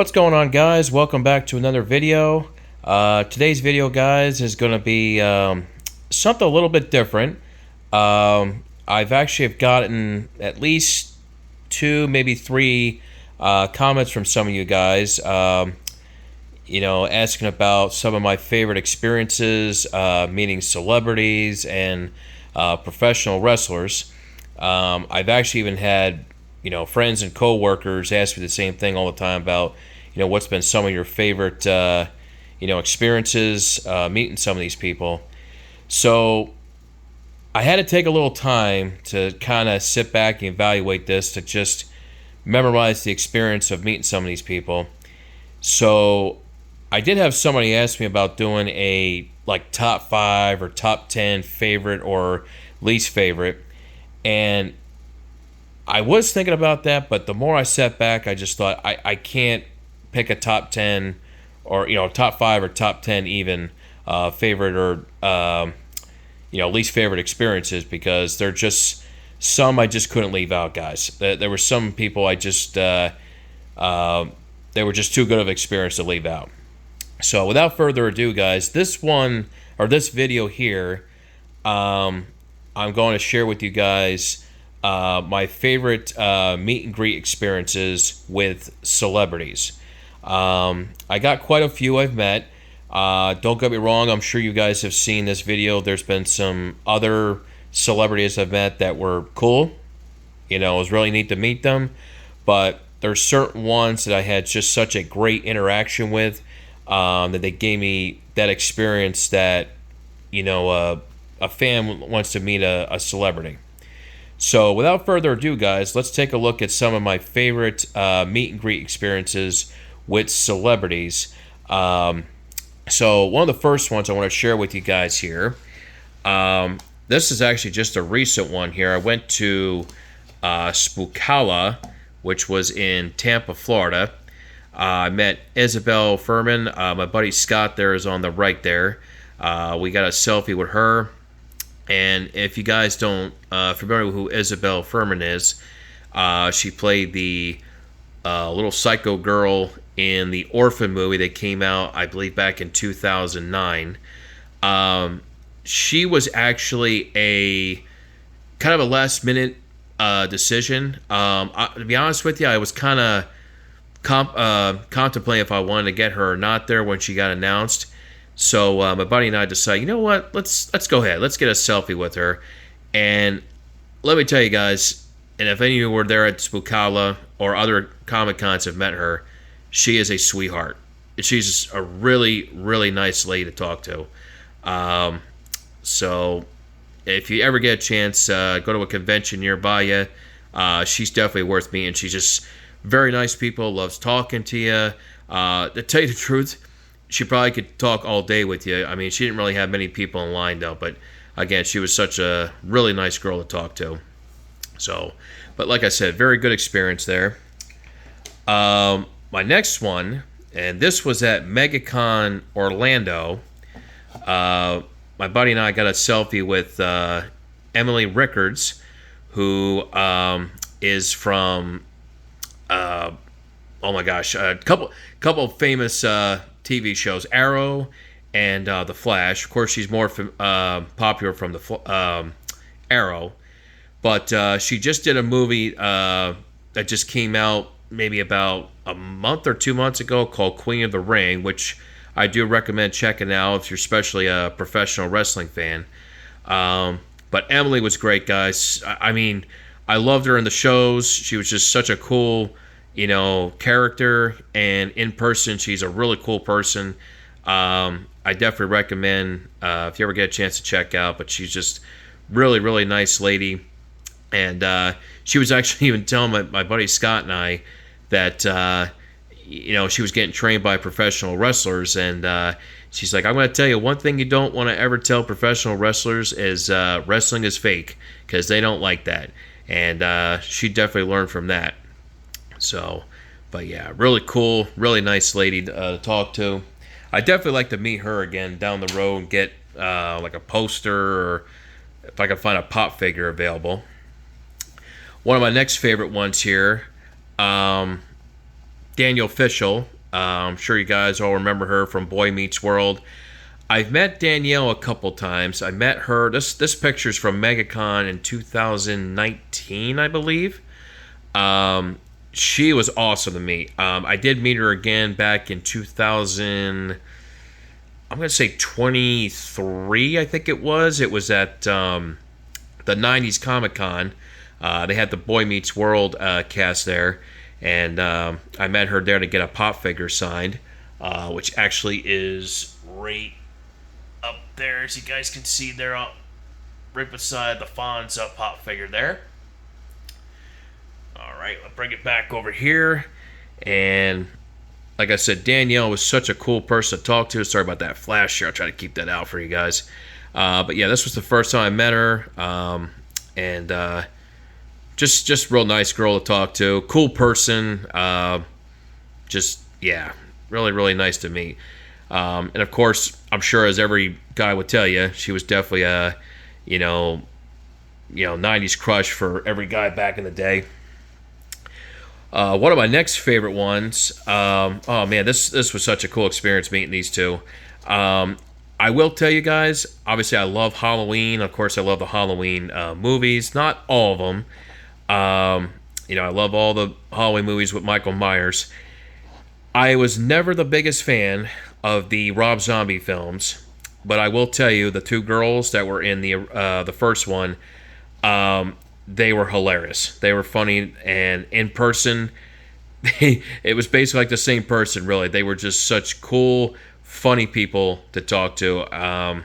What's going on, guys? Welcome back to another video. Today's video, guys, is going to be something a little bit different. I've actually have gotten at least two, maybe three comments from some of you guys, asking about some of my favorite experiences, meeting celebrities and professional wrestlers. I've actually even had friends and coworkers ask me the same thing all the time about, what's been some of your favorite, experiences meeting some of these people. So I had to take a little time to kind of sit back and evaluate this, to just memorize the experience of meeting some of these people. So I did have somebody ask me about doing a top 5 or top 10 favorite or least favorite, and I was thinking about that, but the more I sat back, I just thought I can't pick a top 10 or top 5 or top 10 even favorite or least favorite experiences, because they're just some I just couldn't leave out, guys. There were some people I just they were just too good of an experience to leave out. So without further ado, guys, this video here, I'm going to share with you guys my favorite meet and greet experiences with celebrities. I got quite a few I've met. Don't get me wrong, I'm sure you guys have seen this video. There's been some other celebrities I've met that were cool. It was really neat to meet them. But there's certain ones that I had just such a great interaction with, that they gave me that experience that, a fan wants to meet a celebrity. So without further ado, guys, let's take a look at some of my favorite meet and greet experiences with celebrities. So one of the first ones I want to share with you guys here, this is actually just a recent one here. I went to Spookala, which was in Tampa, Florida. I met Isabelle Fuhrman. My buddy Scott there is on the right there. We got a selfie with her. And if you guys don't familiar with who Isabelle Fuhrman is, she played the little psycho girl in the Orphan movie that came out, I believe, back in 2009. She was actually a kind of a last minute decision. To be honest with you, I was kind of contemplating if I wanted to get her or not there when she got announced. So my buddy and I decided, you know what, let's go ahead. Let's get a selfie with her. And let me tell you guys, and if any of you were there at Spookala or other Comic-Cons have met her, she is a sweetheart. She's just a really, really nice lady to talk to. So if you ever get a chance, go to a convention nearby you. She's definitely worth meeting. She's just very nice people, loves talking to you. To tell you the truth, she probably could talk all day with you. I mean, she didn't really have many people in line, though. But, again, she was such a really nice girl to talk to. So, but like I said, very good experience there. My next one, and this was at MegaCon Orlando. My buddy and I got a selfie with Emily Rickards, who is from, oh my gosh, a couple of famous TV shows, Arrow and The Flash. Of course, she's more popular from the Arrow, but she just did a movie that just came out maybe about a month or 2 months ago called Queen of the Ring, which I do recommend checking out if you're especially a professional wrestling fan. But Emily was great, guys. I mean, I loved her in the shows. She was just such a cool character, and in person she's a really cool person. I definitely recommend if you ever get a chance to check out, but she's just really, really nice lady. And she was actually even telling my buddy Scott and I that she was getting trained by professional wrestlers, and she's like, I'm going to tell you one thing you don't want to ever tell professional wrestlers is wrestling is fake, because they don't like that. And she definitely learned from that. So, but yeah, really cool, really nice lady to talk to. I definitely like to meet her again down the road and get like a poster, or if I can find a pop figure available. One of my next favorite ones here, Danielle Fishel. I'm sure you guys all remember her from Boy Meets World. I've met Danielle a couple times. I met her. This picture's from MegaCon in 2019, I believe. She was awesome to meet. I did meet her again back in 2000. I'm going to say 23, I think it was. It was at the 90s Comic Con. They had the Boy Meets World cast there. And I met her there to get a pop figure signed, which actually is right up there, as you guys can see there, right beside the Fonz pop figure there. All right, I'll bring it back over here. And like I said, Danielle was such a cool person to talk to. Sorry about that flash here. I'll try to keep that out for you guys. But yeah, this was the first time I met her. And just real nice girl to talk to. Cool person. Yeah, really, really nice to meet. And of course, I'm sure as every guy would tell you, she was definitely a, 90s crush for every guy back in the day. One of my next favorite ones. Oh man, this was such a cool experience meeting these two. I will tell you guys. Obviously, I love Halloween. Of course, I love the Halloween movies. Not all of them. I love all the Halloween movies with Michael Myers. I was never the biggest fan of the Rob Zombie films, but I will tell you, the two girls that were in the first one, they were hilarious. They were funny, and in person, it was basically like the same person, really. They were just such cool, funny people to talk to. I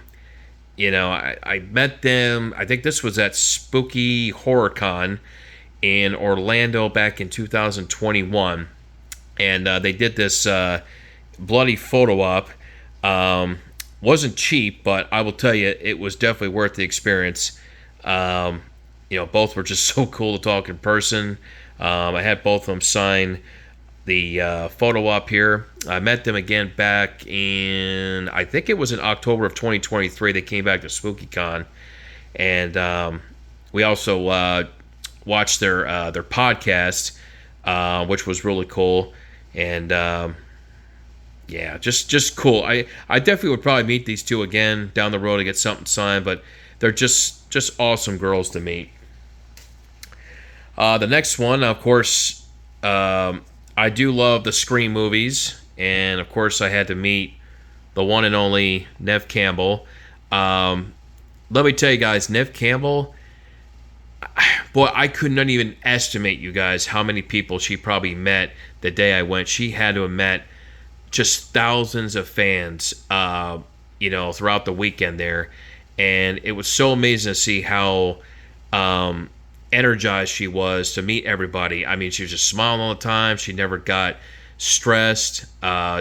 met them, I think this was at Spooky Horror Con in Orlando back in 2021, and they did this bloody photo op. Wasn't cheap, but I will tell you, it was definitely worth the experience. Both were just so cool to talk in person. I had both of them sign the photo op here. I met them again back in, I think it was in October of 2023. They came back to SpookyCon, and we also watched their podcast, which was really cool. And yeah, just cool. I definitely would probably meet these two again down the road to get something signed, but they're just awesome girls to meet. The next one, of course, I do love the Scream movies, and of course I had to meet the one and only Neve Campbell. Let me tell you guys, Neve Campbell, boy, I could not even estimate, you guys, how many people she probably met the day I went. She had to have met just thousands of fans, throughout the weekend there. And it was so amazing to see how energized she was to meet everybody. I mean, she was just smiling all the time. She never got stressed.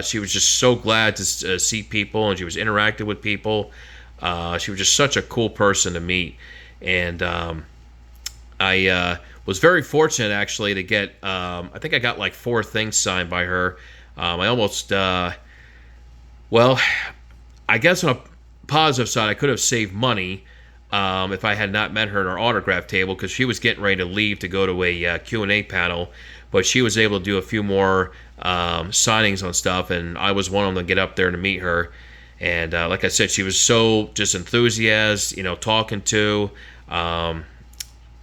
She was just so glad to see people, and she was interacting with people. She was just such a cool person to meet. And I was very fortunate, actually, to get, I think I got like 4 things signed by her. I almost, I guess on a positive side, I could have saved money if I had not met her at our autograph table, because she was getting ready to leave to go to a Q&A panel, but she was able to do a few more signings on stuff, and I was one of them to get up there to meet her. And like I said, she was so just enthusiastic, talking to,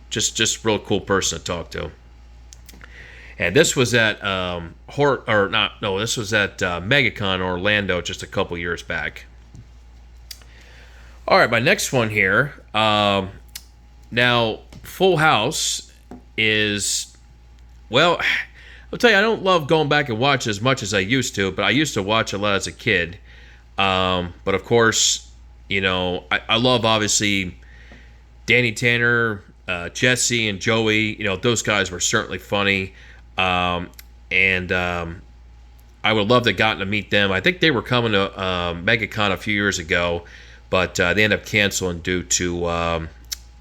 just real cool person to talk to. And this was at this was at MegaCon Orlando just a couple years back. All right, my next one here. Now, Full House is, well, I'll tell you, I don't love going back and watch as much as I used to, but I used to watch a lot as a kid. But of course, I love, obviously, Danny Tanner, Jesse, and Joey. Those guys were certainly funny. And I would love to have gotten to meet them. I think they were coming to MegaCon a few years ago, but they ended up canceling due to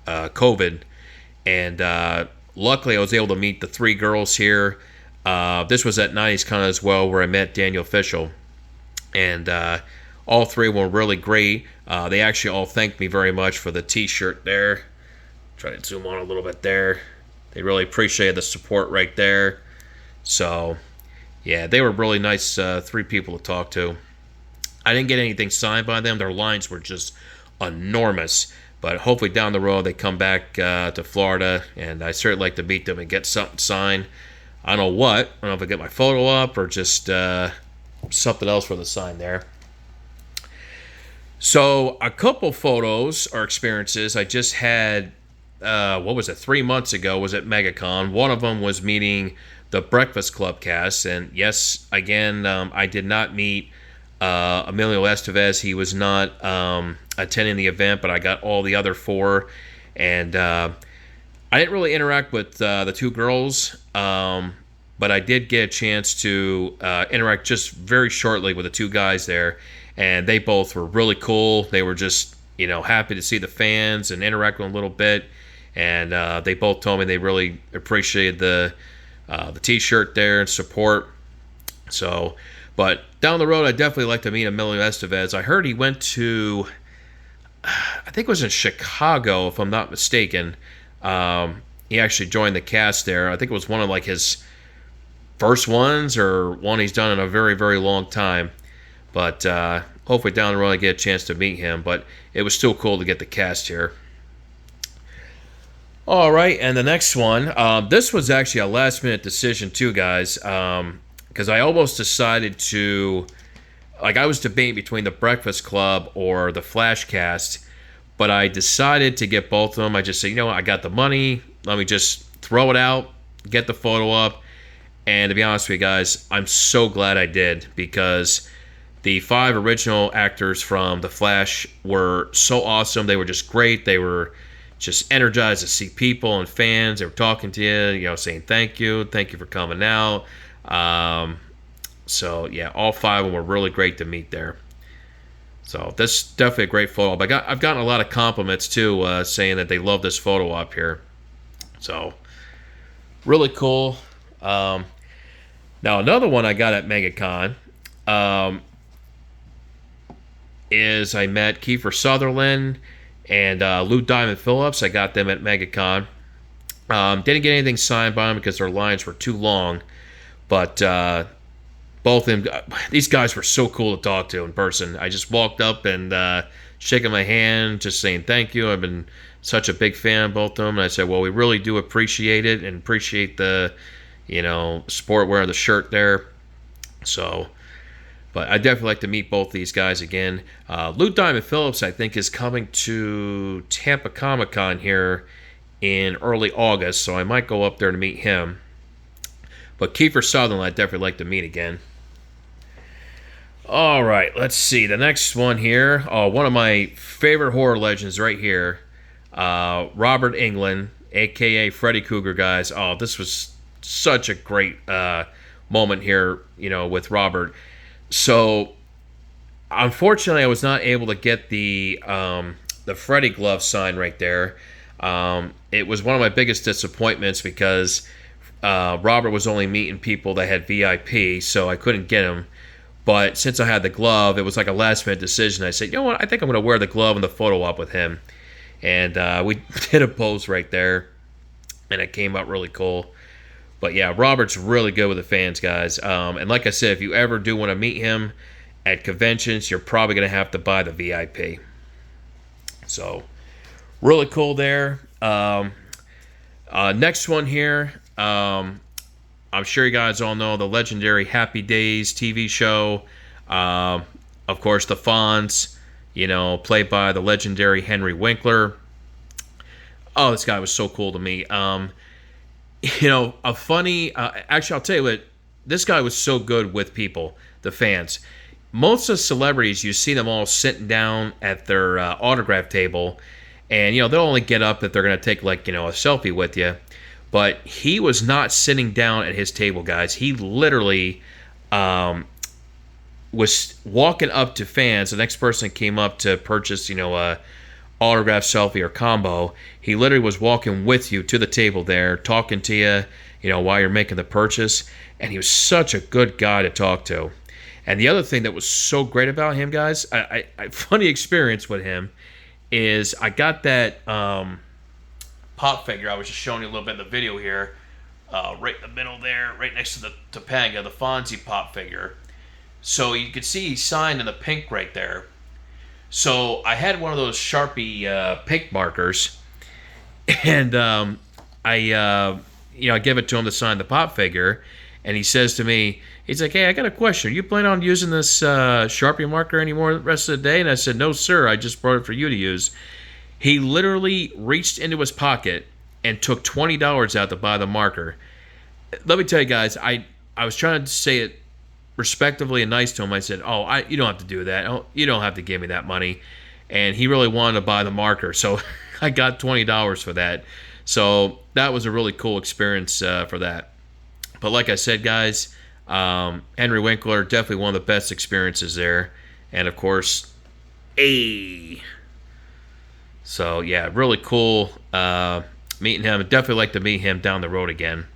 COVID. And luckily, I was able to meet the 3 girls here. This was at 90s Con as well, where I met Danielle Fishel. And all 3 were really great. They actually all thanked me very much for the t-shirt there. Try to zoom on a little bit there. They really appreciated the support right there. So, Yeah, they were really nice three people to talk to. I didn't get anything signed by them. Their lines were just enormous. But hopefully down the road they come back to Florida, and I certainly like to meet them and get something signed. I don't know what. I don't know if I get my photo up or just something else for the sign there. So a couple photos or experiences I just had. What was it? 3 months ago was at MegaCon. One of them was meeting the Breakfast Club cast, and yes, again, I did not meet Emilio Estevez. He was not attending the event, but I got all the other four, and I didn't really interact with the two girls, but I did get a chance to interact just very shortly with the two guys there, and they both were really cool. They were just, happy to see the fans and interact with them a little bit, and they both told me they really appreciated the T-shirt there and support. So, but down the road, I'd definitely like to meet Emilio Estevez. I heard he went to, I think it was in Chicago, if I'm not mistaken. He actually joined the cast there. I think it was one of like his first ones or one he's done in a very, very long time. But hopefully down the road I get a chance to meet him. But it was still cool to get the cast here. All right, and the next one. This was actually a last-minute decision too, guys. Because I almost decided to, I was debating between the Breakfast Club or the Flashcast, but I decided to get both of them. I just said, what, I got the money, let me just throw it out, get the photo up, and to be honest with you guys, I'm so glad I did, because the 5 original actors from The Flash were so awesome. They were just great. They were just energized to see people and fans. They were talking to you, saying thank you for coming out. So yeah, all 5 of them were really great to meet there. So that's definitely a great photo op. I've gotten a lot of compliments too, saying that they love this photo op here. So really cool. Now another one I got at MegaCon is I met Kiefer Sutherland and Lou Diamond Phillips. I got them at MegaCon. Didn't get anything signed by them because their lines were too long. But both of them, these guys were so cool to talk to in person. I just walked up and shaking my hand, just saying thank you. I've been such a big fan of both of them. And I said, well, we really do appreciate it and appreciate the, sport wearing the shirt there. So, but I definitely like to meet both these guys again. Lou Diamond Phillips, I think, is coming to Tampa Comic Con here in early August, so I might go up there to meet him. But Kiefer Sutherland, I'd definitely like to meet again. All right, let's see. The next one here, one of my favorite horror legends right here, Robert Englund, a.k.a. Freddy Krueger, guys. Oh, this was such a great moment here, with Robert. So, unfortunately, I was not able to get the Freddy glove sign right there. It was one of my biggest disappointments because Robert was only meeting people that had VIP, so I couldn't get him. But since I had the glove, it was like a last-minute decision. I said, you know what, I think I'm going to wear the glove and the photo op with him. And we did a pose right there, and it came out really cool. But yeah, Robert's really good with the fans, guys. And like I said, if you ever do want to meet him at conventions, you're probably going to have to buy the VIP. So, really cool there. Next one here. I'm sure you guys all know the legendary Happy Days TV show. Of course, the Fonz, played by the legendary Henry Winkler. Oh, this guy was so cool to me. Actually, I'll tell you what, this guy was so good with people, the fans. Most of the celebrities, you see them all sitting down at their autograph table, and, they'll only get up if they're going to take, a selfie with you. But he was not sitting down at his table, guys. He literally was walking up to fans. The next person came up to purchase, a autograph, selfie, or combo. He literally was walking with you to the table there, talking to you, while you're making the purchase. And he was such a good guy to talk to. And the other thing that was so great about him, guys, I funny experience with him, is I got that pop figure I was just showing you a little bit in the video here right in the middle there, right next to the Topanga, the Fonzie pop figure. So you could see he signed in the pink right there. So I had one of those Sharpie pink markers, and I give it to him to sign the pop figure, and he says to me, he's like, "Hey, I got a question. You plan on using this Sharpie marker anymore the rest of the day?" And I said, "No, sir. I just brought it for you to use." He literally reached into his pocket and took $20 out to buy the marker. Let me tell you guys, I was trying to say it respectively and nice to him. I said, you don't have to do that. Oh, you don't have to give me that money. And he really wanted to buy the marker, so I got $20 for that. So that was a really cool experience for that. But like I said, guys, Henry Winkler, definitely one of the best experiences there. And of course, so yeah, really cool meeting him. I'd definitely like to meet him down the road again.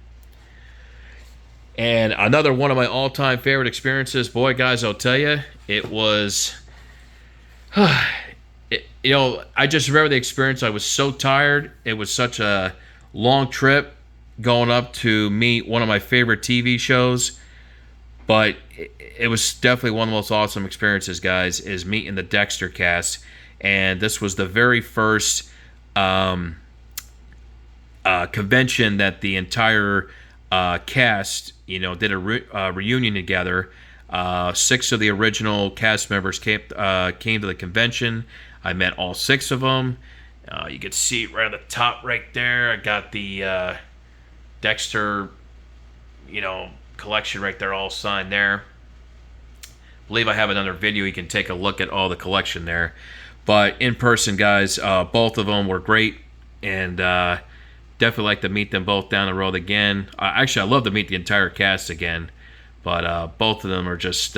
And another one of my all-time favorite experiences, boy, guys, I'll tell you, it was, I just remember the experience. I was so tired. It was such a long trip going up to meet one of my favorite TV shows. But it was definitely one of the most awesome experiences, guys, is meeting the Dexter cast. And this was the very first convention that the entire cast, did a reunion together. 6 of the original cast members came to the convention. I met all 6 of them. You can see it right on the top right there. I got the Dexter, collection right there, all signed there. I believe I have another video. You can take a look at all the collection there. But in person, guys, both of them were great, and definitely like to meet them both down the road again. Actually, I'd love to meet the entire cast again, but both of them are just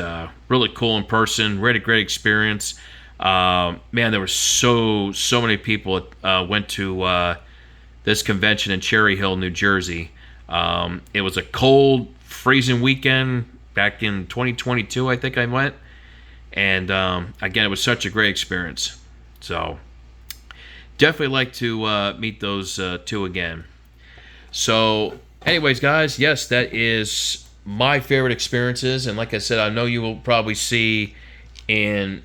really cool in person. Really great experience. Man, there were so many people went to this convention in Cherry Hill, New Jersey. It was a cold, freezing weekend back in 2022, I think I went. And again, it was such a great experience. So definitely like to meet those 2 again. So anyways, guys, yes, that is my favorite experiences. And like I said, I know you will probably see in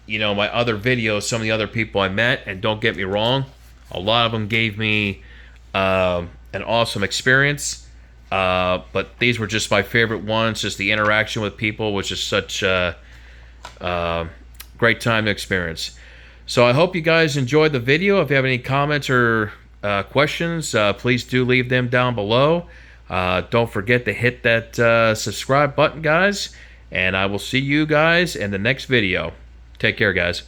my other videos some of the other people I met. And don't get me wrong, a lot of them gave me an awesome experience. But these were just my favorite ones. Just the interaction with people was just such a great time to experience. So I hope you guys enjoyed the video. If you have any comments or questions, please do leave them down below. Don't forget to hit that subscribe button, guys. And I will see you guys in the next video. Take care, guys.